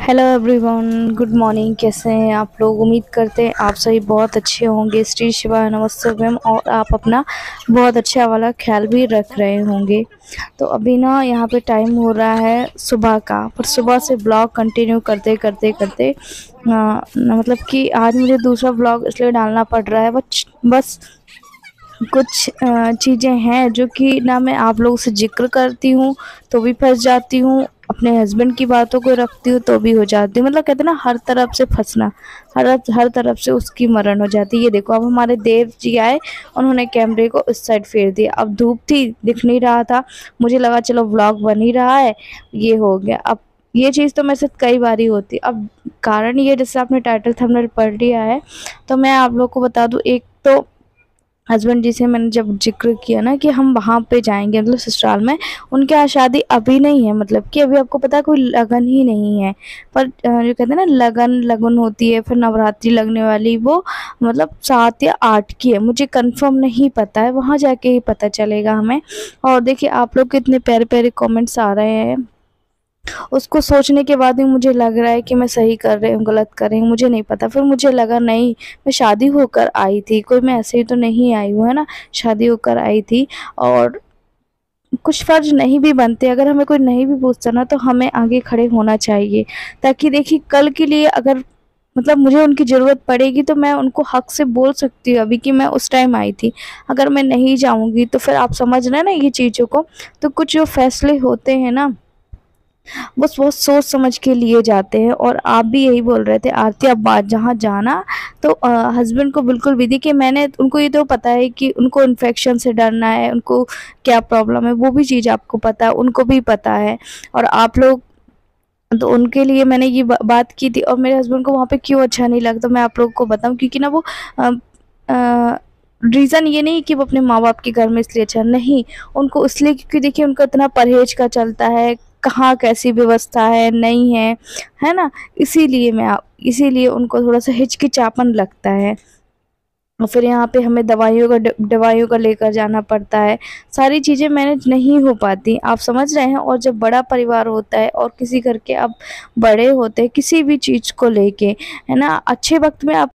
Hello everyone, good morning. कैसे हैं आप लोग? उम्मीद करते हैं आप सभी बहुत अच्छे होंगे। श्री शिवाय नमस्तुभ्यम। और आप अपना बहुत अच्छा वाला ख्याल भी रख रहे होंगे। तो अभी ना यहाँ पे टाइम हो रहा है सुबह का, पर सुबह से ब्लॉग कंटिन्यू करते करते करते मतलब कि आज मुझे दूसरा ब्लॉग इसलिए डालना पड़ रहा है। बस कुछ चीज़ें हैं जो कि ना मैं आप लोगों से जिक्र करती हूँ तो भी फंस जाती हूँ, अपने हस्बैंड की बातों को रखती हूँ तो भी हो जाती हूँ। मतलब कहते हैं ना, हर तरफ से फंसना, हर तरफ से उसकी मरण हो जाती है। ये देखो, अब हमारे देव जी आए, उन्होंने कैमरे को इस साइड फेर दिया। अब धूप थी, दिख नहीं रहा था, मुझे लगा चलो व्लॉग बन ही रहा है, ये हो गया। अब ये चीज़ तो मेरे साथ कई बार ही होती। अब कारण ये, जैसे आपने टाइटल थंबनेल पढ़ लिया है, तो मैं आप लोग को बता दूँ। एक तो हस्बैंड जी से मैंने जब जिक्र किया ना कि हम वहाँ पे जाएंगे, मतलब ससुराल में, उनके यहाँ शादी अभी नहीं है, मतलब कि अभी आपको पता है कोई लगन ही नहीं है। पर जो कहते हैं ना, लगन लगन होती है, फिर नवरात्रि लगने वाली, वो मतलब 7 या 8 की है, मुझे कंफर्म नहीं पता है, वहाँ जाके ही पता चलेगा हमें। और देखिए, आप लोग के इतने प्यारे प्यारे कमेंट्स आ रहे हैं, उसको सोचने के बाद भी मुझे लग रहा है कि मैं सही कर रही हूँ गलत कर रही हूँ, मुझे नहीं पता। फिर मुझे लगा नहीं, मैं शादी होकर आई थी, कोई मैं ऐसे ही तो नहीं आई हूँ, है ना, शादी होकर आई थी। और कुछ फर्ज नहीं भी बनते, अगर हमें कोई नहीं भी पूछता ना, तो हमें आगे खड़े होना चाहिए, ताकि देखिए कल के लिए अगर मतलब मुझे उनकी ज़रूरत पड़ेगी तो मैं उनको हक से बोल सकती हूँ अभी कि मैं उस टाइम आई थी। अगर मैं नहीं जाऊँगी तो फिर आप समझ रहे हैं ना ये चीज़ों को। तो कुछ जो फैसले होते हैं ना, बस बहुत सोच समझ के लिए जाते हैं। और आप भी यही बोल रहे थे आरती, अब बात जहाँ जाना, तो हस्बैंड को बिल्कुल भी, देखिए मैंने उनको ये तो पता है कि उनको इन्फेक्शन से डरना है, उनको क्या प्रॉब्लम है, वो भी चीज़ आपको पता है, उनको भी पता है। और आप लोग, तो उनके लिए मैंने ये बात की थी। और मेरे हस्बैंड को वहाँ पे क्यों अच्छा नहीं लगता, मैं आप लोगों को बताऊँ, क्योंकि ना वो रीज़न ये नहीं कि वो अपने माँ बाप के घर में इसलिए अच्छा नहीं, उनको इसलिए क्योंकि देखिए उनका इतना परहेज का चलता है, कहाँ कैसी व्यवस्था है नहीं है, है ना। इसीलिए उनको थोड़ा सा हिचकिचापन लगता है। और फिर यहाँ पे हमें दवाइयों का लेकर जाना पड़ता है, सारी चीज़ें मैनेज नहीं हो पाती, आप समझ रहे हैं। और जब बड़ा परिवार होता है और किसी घर के आप बड़े होते हैं किसी भी चीज़ को लेके, है ना, अच्छे वक्त में आप,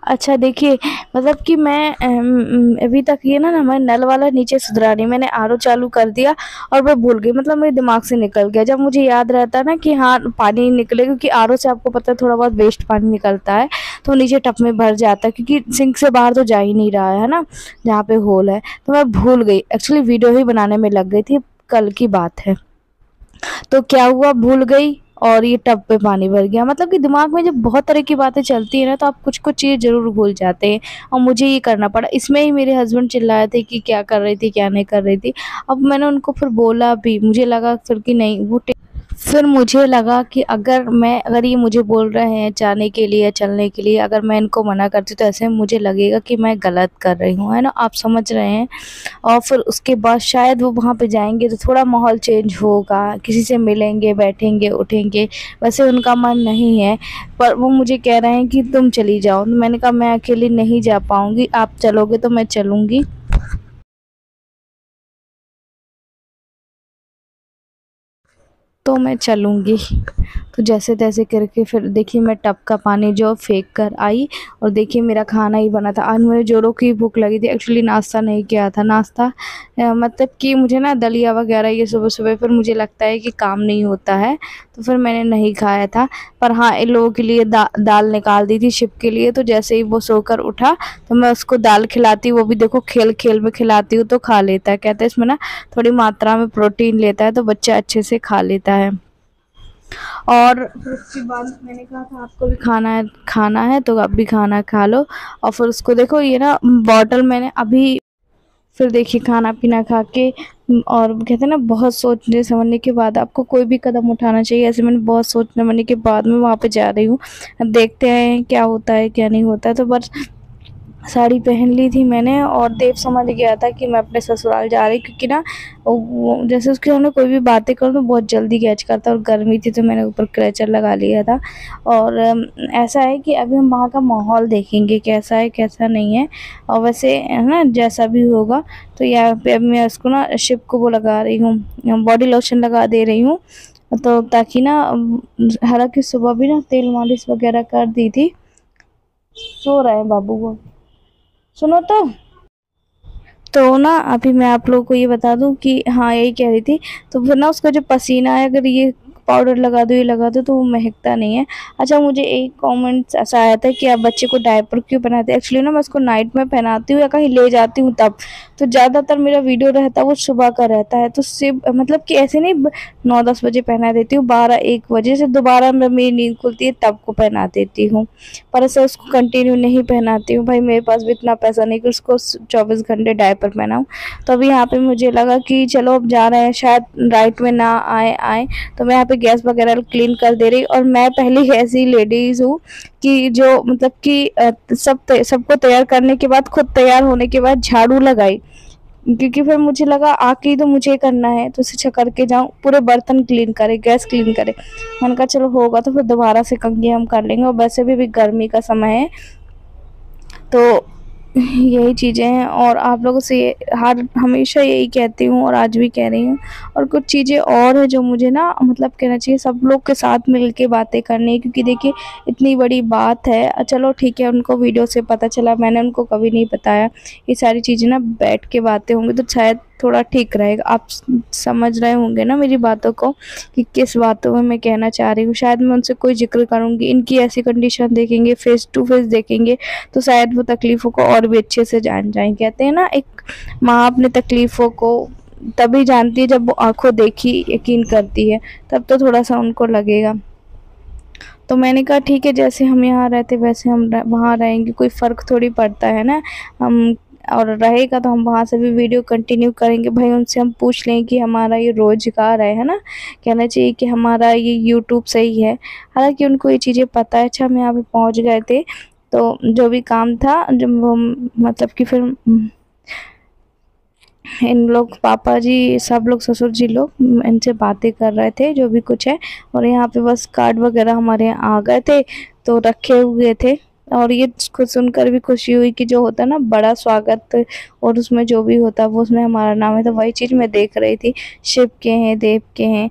अच्छा देखिए, मतलब कि मैं अभी तक ये ना मैं नल वाला नीचे सुधरा रही, मैंने आरओ चालू कर दिया और मैं भूल गई, मतलब मेरे दिमाग से निकल गया। जब मुझे याद रहता है ना कि हाँ पानी निकले, क्योंकि आरओ से आपको पता है थोड़ा बहुत वेस्ट पानी निकलता है, तो नीचे टब में भर जाता है, क्योंकि सिंक से बाहर तो जा ही नहीं रहा है ना, जहाँ पे होल है। तो मैं भूल गई, एक्चुअली वीडियो ही बनाने में लग गई थी, कल की बात है। तो क्या हुआ, भूल गई और ये टब पे पानी भर गया। मतलब कि दिमाग में जब बहुत तरह की बातें चलती है ना, तो आप कुछ कुछ चीज़ ज़रूर भूल जाते हैं। और मुझे ये करना पड़ा, इसमें ही मेरे हस्बैंड चिल्लाए थे कि क्या कर रही थी क्या नहीं कर रही थी। अब मैंने उनको फिर बोला भी, मुझे लगा फिर कि नहीं वो, फिर मुझे लगा कि अगर ये मुझे बोल रहे हैं जाने के लिए, चलने के लिए, अगर मैं इनको मना करती तो ऐसे मुझे लगेगा कि मैं गलत कर रही हूँ, है ना, आप समझ रहे हैं। और फिर उसके बाद शायद वो वहाँ पे जाएंगे तो थोड़ा माहौल चेंज होगा, किसी से मिलेंगे, बैठेंगे, उठेंगे। वैसे उनका मन नहीं है, पर वो मुझे कह रहे हैं कि तुम चली जाओ। तो मैंने कहा मैं अकेली नहीं जा पाऊँगी, आप चलोगे तो मैं चलूँगी। तो मैं चलूँगी। तो जैसे तैसे करके फिर देखिए मैं टब का पानी जो फेंक कर आई, और देखिए मेरा खाना ही बना था। आज मुझे ज़ोरों की भूख लगी थी, एक्चुअली नाश्ता नहीं किया था। नाश्ता मतलब कि मुझे ना दलिया वगैरह ये सुबह-सुबह फिर मुझे लगता है कि काम नहीं होता है, तो फिर मैंने नहीं खाया था। पर हाँ, इन लोगों के लिए दाल निकाल दी थी शिव के लिए, तो जैसे ही वो सोकर उठा तो मैं उसको दाल खिलाती, वो भी देखो खेल-खेल में खिलाती हूँ तो खा लेता है। कहते हैं इसमें ना थोड़ी मात्रा में प्रोटीन लेता है तो बच्चा अच्छे से खा लेता है। और फिर उसके बाद मैंने कहा था आपको भी खाना है तो आप भी खाना खा लो। और फिर उसको देखो ये ना बॉटल मैंने अभी, फिर देखिए खाना पीना खा के, और कहते हैं ना बहुत सोचने समझने के बाद आपको कोई भी कदम उठाना चाहिए, ऐसे मैंने बहुत सोचने समझने के बाद में वहाँ पे जा रही हूँ। अब देखते हैं क्या होता है क्या नहीं होता है। तो बस साड़ी पहन ली थी मैंने, और देव समझ गया था कि मैं अपने ससुराल जा रही, क्योंकि ना वो जैसे उसके सामने कोई भी बातें करूँ तो बहुत जल्दी कैच करता है, और गर्मी थी तो मैंने ऊपर क्रेचर लगा लिया था। और ऐसा है कि अभी हम वहाँ का माहौल देखेंगे कैसा है कैसा नहीं है। और वैसे है ना, जैसा भी होगा। तो यहाँ पे अब मैं उसको ना शिव को वो लगा रही हूँ, बॉडी लोशन लगा दे रही हूँ। तो ताकि ना हालांकि सुबह भी ना तेल मालिश वगैरह कर दी थी। सो रहा है बाबू को, सुनो तो ना अभी मैं आप लोगों को ये बता दूं कि हाँ यही कह रही थी। तो फिर ना उसका जो पसीना है, अगर ये पाउडर लगा दो, ये लगा दो, तो वो महकता नहीं है। अच्छा, मुझे एक कमेंट ऐसा आया था कि आप बच्चे को डायपर क्यों पहनाते हैं। एक्चुअली ना मैं उसको नाइट में पहनाती हूँ या कहीं ले जाती हूँ तब। तो ज़्यादातर मेरा वीडियो रहता है वो सुबह का रहता है, तो सिर्फ मतलब कि ऐसे नहीं 9-10 बजे पहना देती हूँ, 12-1 बजे से दोबारा मेरी नींद खुलती है तब को पहना देती हूँ। पर ऐसे उसको कंटिन्यू नहीं पहनाती हूँ भाई, मेरे पास भी इतना पैसा नहीं कि उसको 24 घंटे डायपर पहनाऊँ। तो अभी यहाँ पे मुझे लगा कि चलो अब जा रहे हैं, शायद राइट में ना आए। तो मैं यहाँ पे गैस वगैरह क्लीन कर दे रही। और मैं पहली ऐसी लेडीज़ हूँ कि जो मतलब कि सबको तैयार करने के बाद, खुद तैयार होने के बाद झाड़ू लगाई, क्योंकि फिर मुझे लगा आके ही तो मुझे करना है, तो इसे करके जाऊँ, पूरे बर्तन क्लीन करे, गैस क्लीन करे। मैंने कहा चलो होगा तो फिर दोबारा से कंघी हम कर लेंगे, और वैसे भी गर्मी का समय है। तो यही चीज़ें हैं, और आप लोगों से हर हमेशा यही कहती हूँ और आज भी कह रही हूँ। और कुछ चीज़ें और है जो मुझे ना मतलब कहना चाहिए, सब लोग के साथ मिल के बातें करनी है, क्योंकि देखिए इतनी बड़ी बात है। चलो ठीक है, उनको वीडियो से पता चला, मैंने उनको कभी नहीं बताया। ये सारी चीज़ें ना बैठ के बातें होंगी तो शायद थोड़ा ठीक रहेगा। आप समझ रहे होंगे ना मेरी बातों को कि किस बातों में मैं कहना चाह रही हूँ। शायद मैं उनसे कोई जिक्र करूँगी, इनकी ऐसी कंडीशन देखेंगे, फेस टू फेस देखेंगे, तो शायद वो तकलीफ़ों को और भी अच्छे से जान जाएँ। कहते हैं ना, एक माँ अपनी तकलीफ़ों को तभी जानती है जब वो आँखों देखी यकीन करती है, तब तो थोड़ा-सा उनको लगेगा। तो मैंने कहा ठीक है, जैसे हम यहाँ रहते वैसे हम वहाँ रहेंगे, कोई फ़र्क थोड़ी पड़ता है ना। हम और रहेगा तो हम वहाँ से भी वीडियो कंटिन्यू करेंगे। भाई उनसे हम पूछ लें कि हमारा ये रोज़गार है ना? कहना चाहिए कि हमारा ये यूट्यूब से ही है। हालाँकि उनको ये चीज़ें पता है। अच्छा, हम यहाँ पे पहुँच गए थे, तो जो भी काम था जब वो मतलब कि फिर इन लोग पापा जी, सब लोग, ससुर जी लोग इनसे बातें कर रहे थे जो भी कुछ है। और यहाँ पे बस कार्ड वगैरह हमारे यहाँ आ गए थे, तो रखे हुए थे। और ये खुद सुनकर भी खुशी हुई कि जो होता है ना बड़ा स्वागत, और उसमें जो भी होता है वो उसमें हमारा नाम है। तो वही चीज़ मैं देख रही थी, शिव के हैं, देव के हैं।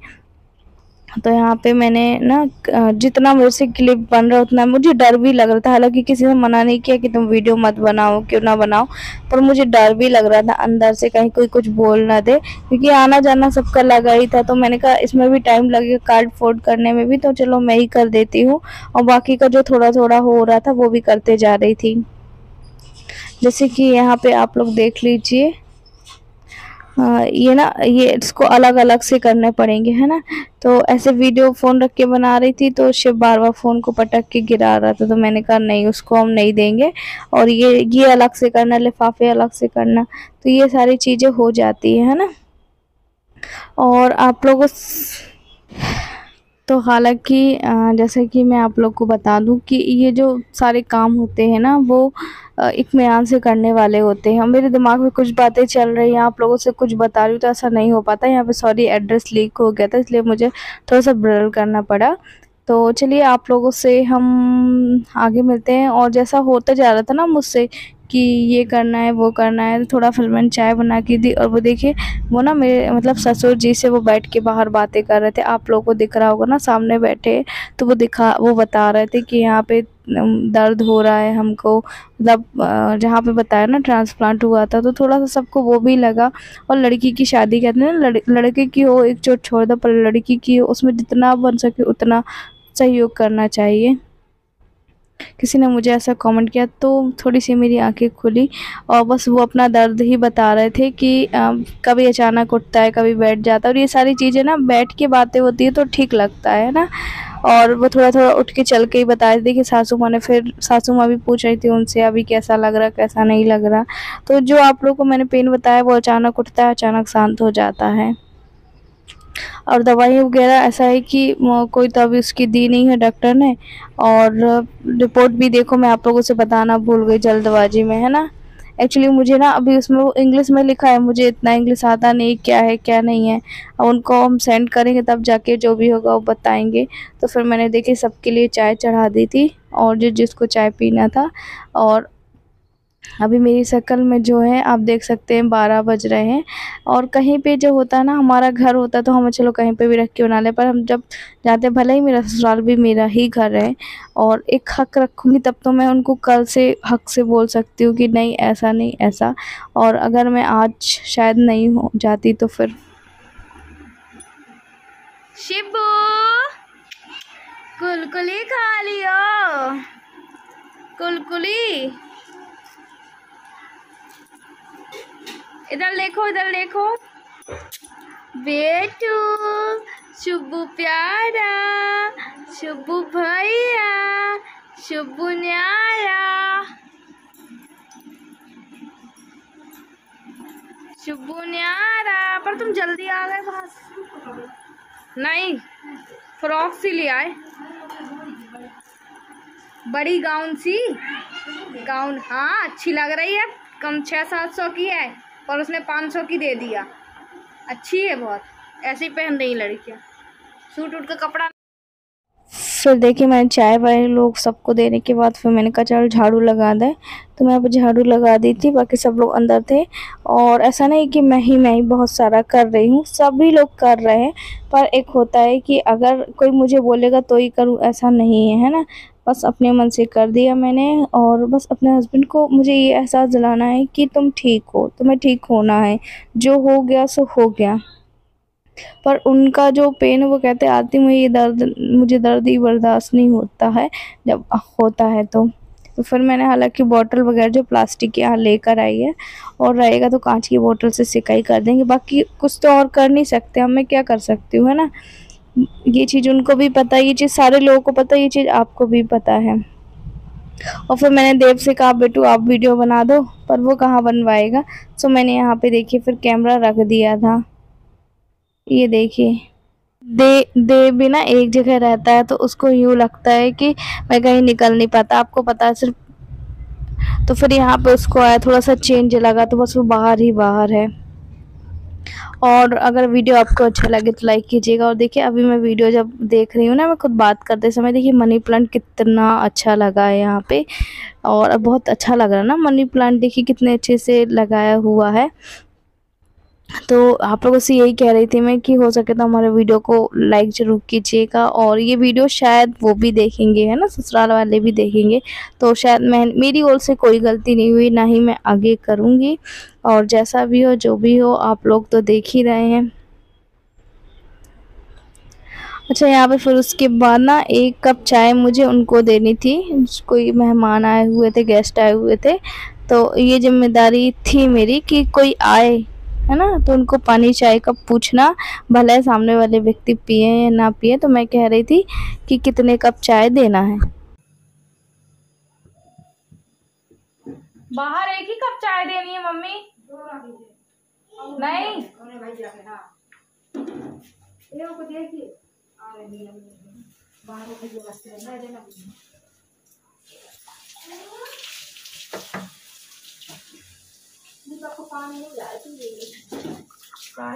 तो यहाँ पे मैंने ना जितना मेरे से क्लिप बन रहा उतना मुझे डर भी लग रहा था। हालांकि किसी ने मना नहीं किया कि तुम वीडियो मत बनाओ, क्यों ना बनाओ, पर मुझे डर भी लग रहा था अंदर से कहीं कोई कुछ बोल ना दे, क्योंकि आना जाना सबका लगा ही था। तो मैंने कहा इसमें भी टाइम लगेगा कार्ड फोल्ड करने में भी, तो चलो मैं ही कर देती हूँ। और बाकी का जो थोड़ा थोड़ा हो रहा था वो भी करते जा रही थी। जैसे कि यहाँ पे आप लोग देख लीजिए, ये ना ये इसको अलग अलग से करने पड़ेंगे, है ना। तो ऐसे वीडियो फ़ोन रख के बना रही थी, तो शिव बार बार फ़ोन को पटक के गिरा रहा था। तो मैंने कहा नहीं, उसको हम नहीं देंगे। और ये अलग से करना, लिफाफे अलग से करना, तो ये सारी चीज़ें हो जाती है ना। और आप लोगों तो हालाँकि जैसे कि मैं आप लोग को बता दूँ कि ये जो सारे काम होते हैं ना, वो इत्मीनान से करने वाले होते हैं। मेरे दिमाग में कुछ बातें चल रही हैं, आप लोगों से कुछ बता रही हूँ, तो ऐसा नहीं हो पाता। यहाँ पे सॉरी, एड्रेस लीक हो गया था, इसलिए मुझे थोड़ा-सा ब्लर करना पड़ा। तो चलिए, आप लोगों से हम आगे मिलते हैं। और जैसा होता जा रहा था ना मुझसे कि ये करना है, वो करना है, तो थोड़ा फिर मैंने चाय बना के दी। और वो देखिए, वो ना मेरे मतलब ससुर जी से वो बैठ के बाहर बातें कर रहे थे। आप लोगों को दिख रहा होगा ना सामने बैठे, तो वो बता रहे थे कि यहाँ पे दर्द हो रहा है हमको, मतलब जहाँ पे बताया ना ट्रांसप्लांट हुआ था, तो थोड़ा-सा सबको वो भी लगा। और लड़की की शादी, कहते हैं ना लड़के की हो एक चोट छोड़ दो, पर लड़की की हो उसमें जितना बन सके उतना सहयोग करना चाहिए। किसी ने मुझे ऐसा कमेंट किया, तो थोड़ी-सी मेरी आँखें खुली। और बस वो अपना दर्द ही बता रहे थे कि कभी अचानक उठता है, कभी बैठ जाता है, और ये सारी चीज़ें ना बैठ के बातें होती है तो ठीक लगता है ना। और वो थोड़ा-थोड़ा उठ के चल के ही बता रहे थे कि सासू माँ ने, फिर सासू माँ भी पूछ रही थी उनसे अभी कैसा लग रहा, कैसा नहीं लग रहा। तो जो आप लोगों को मैंने पेन बताया वो अचानक उठता है, अचानक शांत हो जाता है। और दवाई वगैरह ऐसा है कि कोई तो अभी उसकी दी नहीं है डॉक्टर ने। और रिपोर्ट भी देखो, मैं आप लोगों से बताना भूल गई जल्दबाजी में, है ना। एक्चुअली मुझे ना अभी उसमें वो इंग्लिश में लिखा है, मुझे इतना इंग्लिश आता नहीं क्या है क्या नहीं है। अब उनको हम सेंड करेंगे तब जाके जो भी होगा वो बताएंगे। तो फिर मैंने देखिए सबके लिए चाय चढ़ा दी थी, और जिसको चाय पीना था। और अभी मेरी शक्ल में जो है आप देख सकते हैं 12 बज रहे हैं। और कहीं पे जो होता है ना, हमारा घर होता तो हम चलो कहीं पे भी रख के बना ले, पर हम जब जाते, भले ही मेरा ससुराल भी मेरा ही घर है और एक हक रखूँगी तब तो मैं उनको कल से हक से बोल सकती हूँ कि नहीं ऐसा नहीं ऐसा। और अगर मैं आज शायद नहीं हो जाती तो फिर शिबू कुलकुली खा लियो, कुलकुली। इधर देखो, इधर देखो बेटू, शुभू प्यारा, शुभू भैया, शुभू न्यारा, शुभू न्यारा। पर तुम जल्दी आ गए बस। नहीं, फ्रॉक सी ले आए, बड़ी गाउन सी। गाउन हाँ अच्छी लग रही है, कम 600-700 की है और उसने 500 की दे दिया। अच्छी है बहुत, ऐसे ही पहन रही लड़कियाँ, सूट उट का कपड़ा। फिर देखिए मैंने चाय वाय लोग सबको देने के बाद फिर मैंने कहा चल झाड़ू लगा दे, तो मैं यहाँ पर झाड़ू लगा दी थी, बाकी सब लोग अंदर थे। और ऐसा नहीं कि मैं ही बहुत सारा कर रही हूँ, सभी लोग कर रहे हैं। पर एक होता है कि अगर कोई मुझे बोलेगा तो ही करूँ, ऐसा नहीं है, है ना। बस अपने मन से कर दिया मैंने। और बस अपने हस्बैंड को मुझे ये एहसास दिलाना है कि तुम ठीक हो, तुम्हें ठीक होना है, जो हो गया सो हो गया। पर उनका जो पेन है वो कहते आती मुझे दर्द ही बर्दाश्त नहीं होता है जब होता है तो फिर मैंने हालांकि बॉटल वगैरह जो प्लास्टिक की यहाँ लेकर आई है, और रहेगा तो कांच की बोतल से सिकाई कर देंगे। बाकी कुछ तो और कर नहीं सकते, हम मैं क्या कर सकती हूँ, है ना। ये चीज़ उनको भी पता है, ये चीज़ सारे लोगों को पता है, ये चीज़ आपको भी पता है। और फिर मैंने देव से कहा बेटू आप वीडियो बना दो, पर वो कहाँ बनवाएगा। सो मैंने यहाँ पे देखिए फिर कैमरा रख दिया था। ये देखिए दे भी ना एक जगह रहता है तो उसको यूँ लगता है कि मैं कहीं निकल नहीं पाता, आपको पता है सिर्फ। तो फिर यहाँ पे उसको आया थोड़ा सा चेंज लगा, तो बस वो बाहर ही बाहर है। और अगर वीडियो आपको अच्छा लगे तो लाइक कीजिएगा। और देखिए अभी मैं वीडियो जब देख रही हूँ ना, मैं खुद बात करते समय देखिए मनी प्लांट कितना अच्छा लगा है यहाँ पे। और बहुत अच्छा लग रहा है ना मनी प्लांट, देखिए कितने अच्छे से लगाया हुआ है। तो आप लोगों से यही कह रही थी मैं कि हो सके तो हमारे वीडियो को लाइक ज़रूर कीजिएगा। और ये वीडियो शायद वो भी देखेंगे, है ना, ससुराल वाले भी देखेंगे। तो शायद मेरी ओर से कोई गलती नहीं हुई, ना ही मैं आगे करूँगी। और जैसा भी हो जो भी हो आप लोग तो देख ही रहे हैं। अच्छा यहाँ पे फिर उसके बाद ना 1 कप चाय मुझे उनको देनी थी, कोई मेहमान आए हुए थे, गेस्ट आए हुए थे। तो ये जिम्मेदारी थी मेरी कि कोई आए, है ना, तो उनको पानी चाय का पूछना, भले सामने वाले व्यक्ति पिए या ना पिए। तो मैं कह रही थी कि कितने कप चाय देना है। बाहर 1 ही कप चाय देनी है मम्मी, नहीं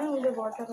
मुझे वाटर